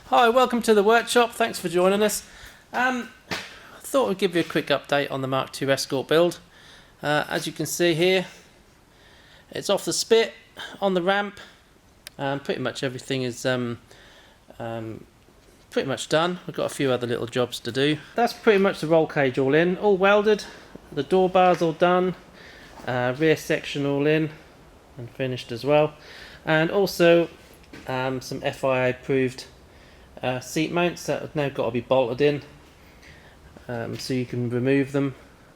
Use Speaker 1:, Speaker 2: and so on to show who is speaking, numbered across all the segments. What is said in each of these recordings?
Speaker 1: Hi, welcome to the workshop. Thanks for joining us. I thought I'd give you a quick update on the Mk2 Escort build. As you can see here, it's off the spit on the ramp. Pretty much everything is pretty much done. We've got a few other little jobs to do. That's pretty much the roll cage all in, all welded. The door bars all done. Rear section all in and finished as well. And also some FIA approved seat mounts that have now got to be bolted in, so you can remove them.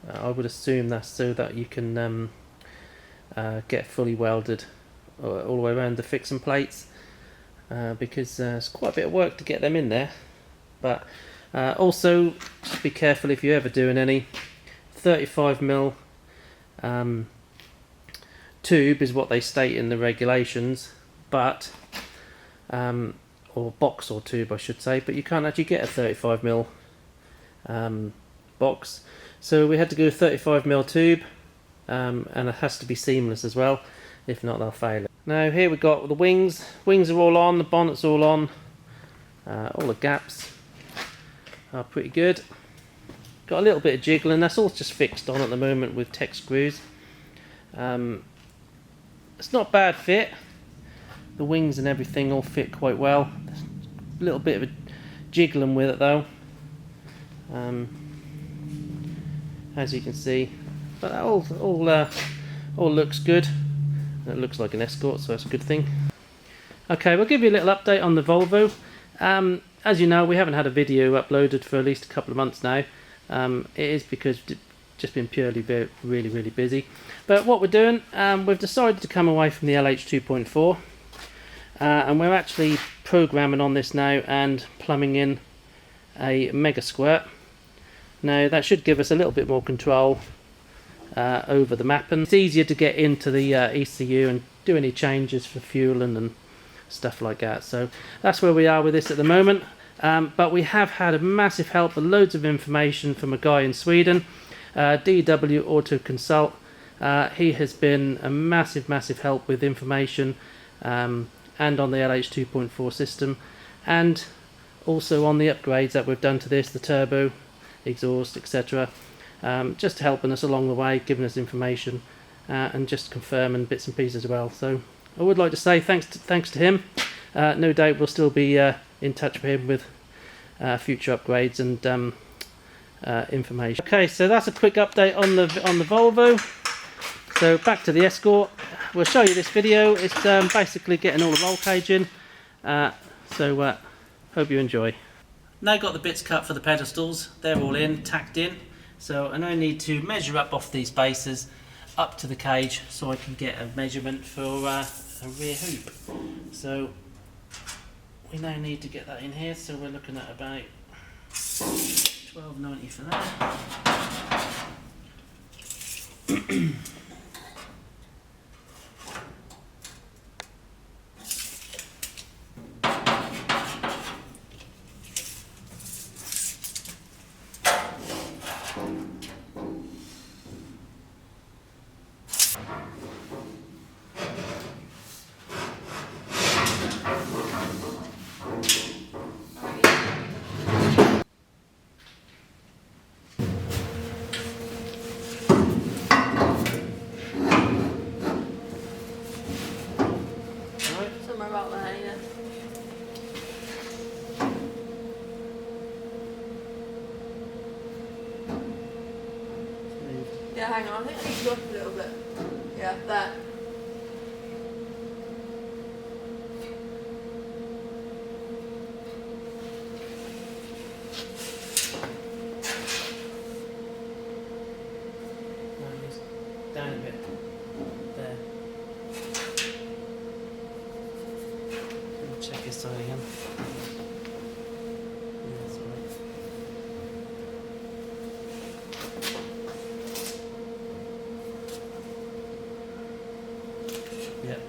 Speaker 1: I would assume that's so that you can get fully welded all the way around the fixing plates, because it's quite a bit of work to get them in there. But also just be careful if you're ever doing any. 35mm tube is what they state in the regulations, but or box or tube I should say, but you can't actually get a 35mm box, so we had to go 35mm tube, and it has to be seamless as well, if not they'll fail it. Now here we've got the wings are all on, the bonnet's all on, all the gaps are pretty good. Got a little bit of jiggling, that's all just fixed on at the moment with tech screws. It's not bad fit. The wings and everything all fit quite well. There's a little bit of a jiggling with it though, as you can see. But that all looks good. It looks like an Escort, so that's a good thing. Okay, we'll give you a little update on the Volvo. As you know, we haven't had a video uploaded for at least a couple of months now. It is because it's just been purely really busy. But what we're doing, we've decided to come away from the LH 2.4. And we're actually programming on this now and plumbing in a mega squirt. Now that should give us a little bit more control over the mapping. It's easier to get into the ECU and do any changes for fueling and stuff like that. So that's where we are with this at the moment. But we have had a massive help with loads of information from a guy in Sweden, DW Auto Consult. He has been a massive help with information, and on the LH 2.4 system, and also on the upgrades that we've done to this, the turbo, exhaust, etc. Just helping us along the way, giving us information, and just confirming bits and pieces as well. So I would like to say thanks to him. No doubt we'll still be in touch with him with future upgrades and information. Okay, so that's a quick update on the Volvo. So back to the Escort. We'll show you this video. It's basically getting all the roll cage in. So hope you enjoy. Now got the bits cut for the pedestals. They're all in, tacked in. So I now need to measure up off these bases up to the cage so I can get a measurement for a rear hoop. So we now need to get that in here. So we're looking at about $12.90 for that.
Speaker 2: About there, yeah. Yeah, hang on, I think I need to go up a little bit. Yeah, there.
Speaker 1: Down a bit. There. Check his side again. Yeah, that's all right. Yeah.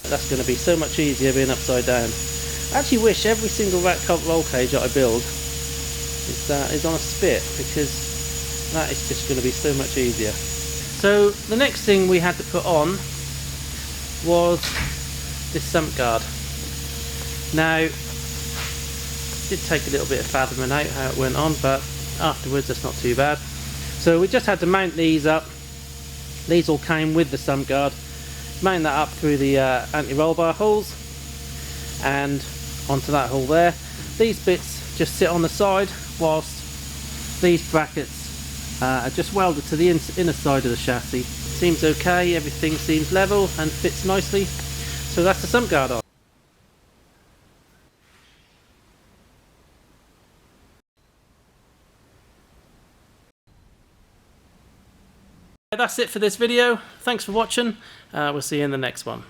Speaker 1: That's going to be so much easier being upside down. I actually wish every single rat cult roll cage that I build is on a spit, because that is just going to be so much easier. So the next thing we had to put on was this Sump Guard. Now, it did take a little bit of fathoming out how it went on, but afterwards that's not too bad. So we just had to mount these up. These all came with the Sump Guard. Mount that up through the anti-roll bar holes and onto that hole there. These bits just sit on the side whilst these brackets are just welded to the inner side of the chassis. Seems okay, everything seems level and fits nicely. So that's the Sump Guard on. That's it for this video. Thanks for watching. We'll see you in the next one.